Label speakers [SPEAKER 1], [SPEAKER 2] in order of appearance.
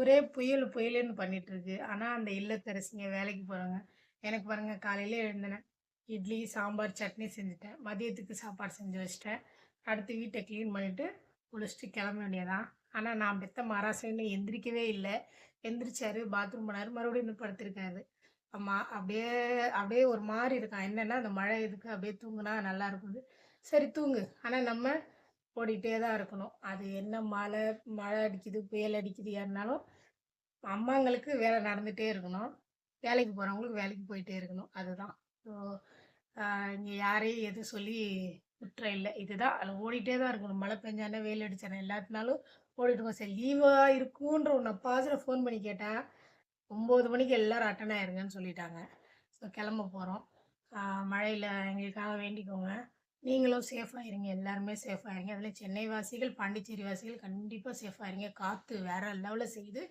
[SPEAKER 1] ஒரே புயல் புயலுன்னு பண்ணிட்டுருக்கு. ஆனா, அந்த இல்லத்தரசிங்க வேலைக்கு போறாங்க. எனக்கு பாருங்க காலையில எழுந்தனேன். இட்லி, சாம்பார், சட்னி செஞ்சுட்டேன். மதியத்துக்கு சாப்பாடு செஞ்சு வச்சுட்டேன். அடுத்து வீட்ட கிளீன் பண்ணிட்டு, குளிச்சுட்டு கிளம்ப வேண்டியதான். ஆனா, நான் பெத்த மராசு இன்னும் எந்திரிக்கவே இல்ல. எந்திரிச்சாரு, பாத்ரூம் போனாரு, மறுபடியும் இன்னும் படுத்திருக்காரு. ஆமா, அப்படியே அப்படியே ஒரு மாரி இருக்கான். என்னன்னா, அந்த மழை இதுக்கு அப்படியே தூங்குனா நல்லாருக்கும். சரி தூங்கு. ஆனா நம்ம ஓடிட்டே தான் இருக்கணும். அது என்ன மழை அடிக்குது, புயல் அடிக்குது ஏதுனாலும், அம்மாங்களுக்கு வேலை நடந்துட்டே இருக்கணும். வேலைக்கு போறவங்களுக்கு வேலைக்கு போயிட்டே இருக்கணும். அதுதான். ஸோ, இங்க யாரையும் எதுவும் சொல்லி குற்றம் இல்ல. இதுதான் அதில ஓடிட்டே தான் இருக்கணும். மழை பெஞ்சானே, வெயில் அடிச்சானே எல்லாத்துனாலும் ஓடிட்டுருக்கோம். சரி லீவா இருக்குன்ற ஒரு நப்பாசையில ஃபோன் பண்ணி கேட்டா, 9 மணிக்கு எல்லாரும் அட்டெண்ட் ஆயிருங்கன்னு சொல்லிட்டாங்க. ஸோ கிளம்ப போறோம். ஆ மழையில எங்களுக்காக வேண்டிக்கோங்க. நீங்களும் சேஃபா இருங்க. எல்லாருமே சேஃபா இருங்க. அதுலயும் சென்னை வாசிகள், பாண்டிச்சேரி வாசிகள் கண்டிப்பா சேஃபா இருங்க. காத்து வேற லெவல்ல செய்யுது.